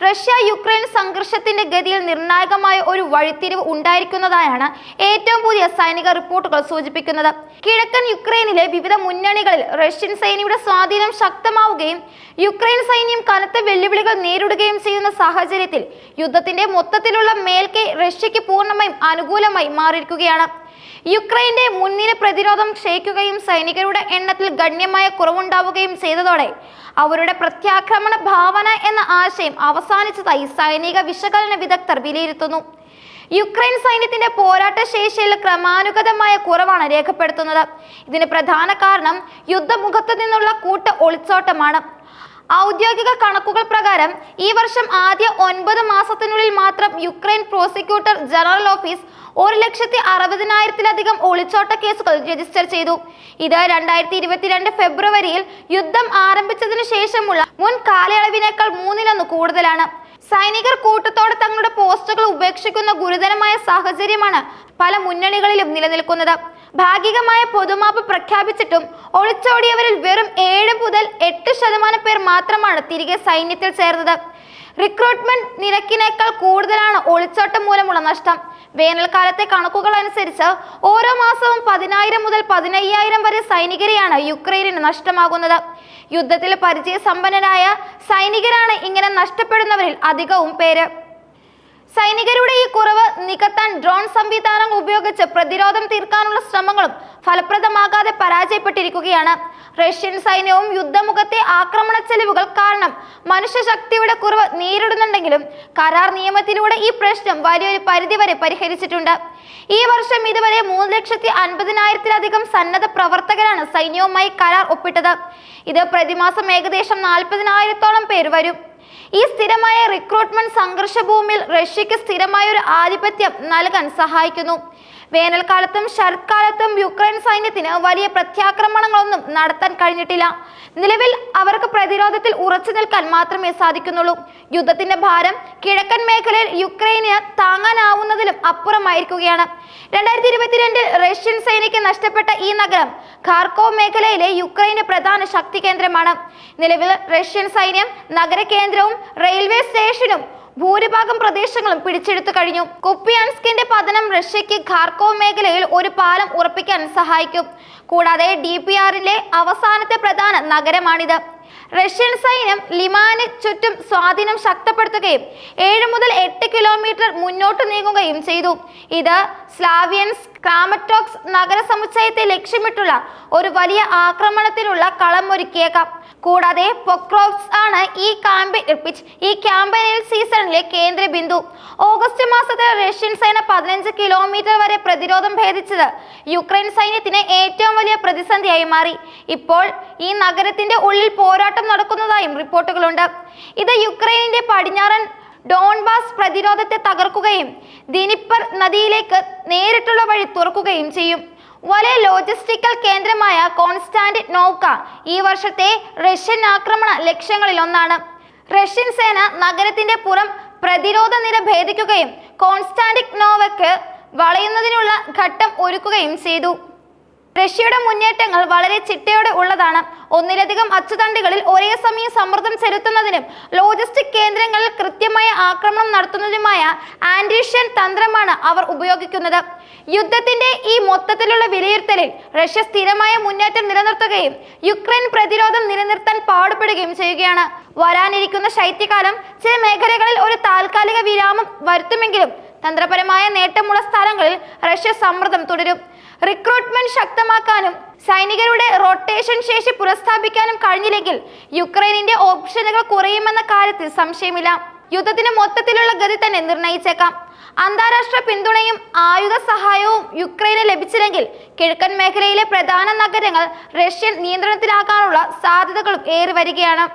Russia Ukraine സംഘർഷത്തിന്റെ ഗതിയിൽ നിർണായകമായ ഒരു വഴിത്തിരിവ് ഉണ്ടായിരിക്കുന്നതായാണ് ഏറ്റവും പുതിയ സൈനിക റിപ്പോർട്ടുകൾ സൂചിപ്പിക്കുന്നത്. കിഴക്കൻ യുക്രൈനിലെ വിവിധ മുന്നണികളിൽ റഷ്യൻ സൈന്യയുടെ സ്വാധീനം ശക്തമാവുകയും യുക്രൈൻ സൈന്യം കനത്ത വെല്ലുവിളികൾ നേരിടുകയും ചെയ്യുന്ന സാഹചര്യത്തിൽ യുദ്ധത്തിന്റെ മൊത്തത്തിലുള്ള മേൽക്കൈ റഷ്യക്ക് പൂർണ്ണമായും അനുകൂലമായി മാറിയിരിക്കുകയാണ്. യുക്രൈന്റെ മുൻനിര പ്രതിരോധം ക്ഷയിക്കുകയും സൈനികരുടെ എണ്ണത്തിൽ ഗണ്യമായ കുറവുണ്ടാവുകയും ചെയ്തതോടെ അവരുടെ പ്രത്യാക്രമണ ഭാവന എന്ന ആശയം അവസാനിച്ചതായി സൈനിക വിശകലന വിദഗ്ധർ വിലയിരുത്തുന്നു. യുക്രൈൻ സൈന്യത്തിന്റെ പോരാട്ട ശേഷിയിൽ ക്രമാനുഗതമായ കുറവാണ് രേഖപ്പെടുത്തുന്നത്. ഇതിന് പ്രധാന കാരണം യുദ്ധമുഖത്തു നിന്നുള്ള കൂട്ട ഒളിച്ചോട്ടമാണ്. ഔദ്യോഗിക കണക്കുകൾ പ്രകാരം ഈ വർഷം ആദ്യ 9 മാസത്തിനുള്ളിൽ മാത്രം യുക്രൈൻ പ്രോസിക്യൂട്ടർ ജനറൽ ഓഫീസ് 1,60,000-ലധികം ഒളിച്ചോട്ട കേസുകൾ രജിസ്റ്റർ ചെയ്തു. ഇത് 2022 ഫെബ്രുവരിയിൽ യുദ്ധം ആരംഭിച്ചതിനു ശേഷമുള്ള മുൻ കാലയളവിനേക്കാൾ 3 കൂടുതലാണ്. സൈനികർ കൂട്ടത്തോടെ തങ്ങളുടെ പോസ്റ്റുകൾ ഉപേക്ഷിക്കുന്ന ഗുരുതരമായ സാഹചര്യമാണ് പല മുന്നണികളിലും നിലനിൽക്കുന്നത്. ഭാഗികമായ പൊതുമാപ്പ് പ്രഖ്യാപിച്ചിട്ടും ഒളിച്ചോടിയവരിൽ വെറും 7 മുതൽ 8% പേർ മാത്രമാണ് തിരികെ സൈന്യത്തിൽ ചേർന്നത്. റിക്രൂട്ട്മെന്റ് നിരക്കിനേക്കാൾ കൂടുതലാണ് ഒളിച്ചോട്ടം മൂലമുള്ള നഷ്ടം. വേനൽക്കാലത്തെ കണക്കുകൾ അനുസരിച്ച് ഓരോ മാസവും 10,000 മുതൽ 15,000 വരെ സൈനികരെയാണ് യുക്രൈനിന് നഷ്ടമാകുന്നത്. യുദ്ധത്തിൽ പരിചയസമ്പന്നരായ സൈനികരാണ് ഇങ്ങനെ നഷ്ടപ്പെടുന്നവരിൽ അധികവും പേര്. സൈനികരുടെ ഈ കുറവ് നികത്താൻ ഡ്രോൺ സംവിധാനങ്ങൾ ഉപയോഗിച്ച് പ്രതിരോധം തീർക്കാനുള്ള ശ്രമങ്ങളും ഫലപ്രദമാകാതെ പരാജയപ്പെട്ടിരിക്കുകയാണ്. റഷ്യൻ സൈന്യവും യുദ്ധമുഖത്തെ ആക്രമണ ചെലവുകൾ കാരണം മനുഷ്യശക്തിയുടെ കുറവ് നേരിടുന്നുണ്ടെങ്കിലും കരാർ നിയമത്തിലൂടെ ഈ പ്രശ്നം വലിയൊരു പരിധിവരെ പരിഹരിച്ചിട്ടുണ്ട്. ഈ വർഷം ഇതുവരെ 3,50,000-ലധികം സന്നദ്ധ പ്രവർത്തകരാണ് സൈന്യവുമായി കരാർ ഒപ്പിട്ടത്. ഇത് പ്രതിമാസം ഏകദേശം 40,000-ഓളം പേർ വരും. ഈ സ്ഥിരമായ റിക്രൂട്ട്മെന്റ് സംഘർഷഭൂമിയിൽ റഷ്യക്ക് സ്ഥിരമായ ഒരു ആധിപത്യം നൽകാൻ സഹായിക്കുന്നു. വേനൽക്കാലത്തും ശരത്കാലത്തും യുക്രൈൻ സൈന്യത്തിന് വലിയ പ്രത്യാക്രമണങ്ങളൊന്നും നടത്താൻ കഴിഞ്ഞിട്ടില്ല. നിലവിൽ അവർക്ക് പ്രതിരോധത്തിൽ ഉറച്ചു നിൽക്കാൻ മാത്രമേ സാധിക്കുന്നുള്ളൂ. യുദ്ധത്തിന്റെ ഭാരം കിഴക്കൻ മേഖലയിൽ യുക്രൈന് താങ്ങാനാവുന്നതിലും അപ്പുറമായിരിക്കുകയാണ്. 2022 റഷ്യൻ സൈന്യക്ക് നഷ്ടപ്പെട്ട ഈ നഗരം ഖാർക്കോവ് മേഖലയിലെ യുക്രൈന്റെ പ്രധാന ശക്തി കേന്ദ്രമാണ്. നിലവിൽ റഷ്യൻ സൈന്യം നഗര കേന്ദ്രവും റെയിൽവേ സ്റ്റേഷനും ഭൂരിഭാഗം പ്രദേശങ്ങളും പിടിച്ചെടുത്തു കഴിഞ്ഞു. കുപ്പിയാൻസ്കിന്റെ പതനം റഷ്യക്ക് ഖാർക്കോവ് മേഖലയിൽ ഒരു പാലം ഉറപ്പിക്കാൻ സഹായിക്കും. കൂടാതെ DPRലെ അവസാനത്തെ പ്രധാന നഗരമാണിത്. റഷ്യൻ സൈന്യം ലിമാന് ചുറ്റും സ്വാധീനം ശക്തപ്പെടുത്തുകയും 7 മുതൽ 8 കിലോമീറ്റർ മുന്നോട്ട് നീങ്ങുകയും ചെയ്തു. ഇത് സ്ലാവിയൻസ് ക്രാമറ്റോക്സ് നഗര സമുച്ചയത്തെ ലക്ഷ്യമിട്ടുള്ള ഒരു വലിയ ആക്രമണത്തിനുള്ള കളമൊരുക്കിയേക്കാം. കൂടാതെ പൊക്രോവ്സ് ആണ് ഈ ക്യാമ്പയിനിൽ സീസണിലെ കേന്ദ്ര ബിന്ദു. ഓഗസ്റ്റ് മാസത്തിൽ റഷ്യൻ സേന 15 കിലോമീറ്റർ വരെ പ്രതിരോധം ഭേദിച്ചത് യുക്രൈൻ സൈന്യത്തിന് ഏറ്റവും വലിയ പ്രതിസന്ധിയായി മാറി. ഇപ്പോൾ ഈ നഗരത്തിന്റെ ഉള്ളിൽ പോരാട്ടം നടക്കുന്നതായും റിപ്പോർട്ടുകളുണ്ട്. ഇത് യുക്രൈനിന്റെ പടിഞ്ഞാറൻ ഡോൺബാസ് പ്രതിരോധത്തെ തകർക്കുകയും ദിനിപ്പർ നദിയിലേക്ക് നേരിട്ടുള്ള വഴി തുറക്കുകയും ചെയ്യും. വലിയ ലോജിസ്റ്റിക്കൽ കേന്ദ്രമായ കോൺസ്റ്റാന്റിനോവ്ക ഈ വർഷത്തെ റഷ്യൻ ആക്രമണ ലക്ഷ്യങ്ങളിൽ ഒന്നാണ്. റഷ്യൻ സേന നഗരത്തിന്റെ പുറം പ്രതിരോധ നിര ഭേദിക്കുകയും കോൺസ്റ്റാന്റിനോവ്ക്ക് വളയുന്നതിനുള്ള ഘട്ടം ഒരുക്കുകയും ചെയ്തു. റഷ്യയുടെ മുന്നേറ്റങ്ങൾ വളരെ ചിട്ടയോടെ ഉള്ളതാണ്. ഒന്നിലധികം അച്ചുതണ്ടുകളിൽ ഒരേ സമയം സമ്മർദ്ദം ചെലുത്തുന്നതിനും ലോജിസ്റ്റിക് കേന്ദ്രങ്ങളിൽ കൃത്യമായ ആക്രമണം നടത്തുന്നതിനുമായ ആന്റിഷ്യൻ തന്ത്രമാണ് അവർ ഉപയോഗിക്കുന്നത്. യുദ്ധത്തിന്റെ ഈ മൊത്തത്തിലുള്ള വിലയിരുത്തലിൽ റഷ്യ സ്ഥിരമായ മുന്നേറ്റം നിലനിർത്തുകയും യുക്രൈൻ പ്രതിരോധം നിലനിർത്താൻ പാടുപെടുകയും ചെയ്യുകയാണ്. വരാനിരിക്കുന്ന ശൈത്യകാലം ചില മേഖലകളിൽ ഒരു താൽക്കാലിക വിരാമം വരുത്തുമെങ്കിലും തന്ത്രപരമായ നേട്ടമുള്ള സ്ഥലങ്ങളിൽ റഷ്യ സമ്മർദ്ദം തുടരും. റിക്രൂട്ട്മെന്റ് ശക്തമാക്കാനും സൈനികരുടെ റൊട്ടേഷൻ ശേഷി പുനഃസ്ഥാപിക്കാനും കഴിഞ്ഞില്ലെങ്കിൽ യുക്രൈനിന്റെ ഓപ്ഷനുകൾ കുറയുമെന്ന കാര്യത്തിൽ സംശയമില്ല. യുദ്ധത്തിന് മൊത്തത്തിലുള്ള ഗതി തന്നെ നിർണയിച്ചേക്കാം. അന്താരാഷ്ട്ര പിന്തുണയും ആയുധ സഹായവും യുക്രൈന് ലഭിച്ചില്ലെങ്കിൽ കിഴക്കൻ മേഖലയിലെ പ്രധാന നഗരങ്ങൾ റഷ്യൻ നിയന്ത്രണത്തിലാക്കാനുള്ള സാധ്യതകളും ഏറി വരികയാണ്.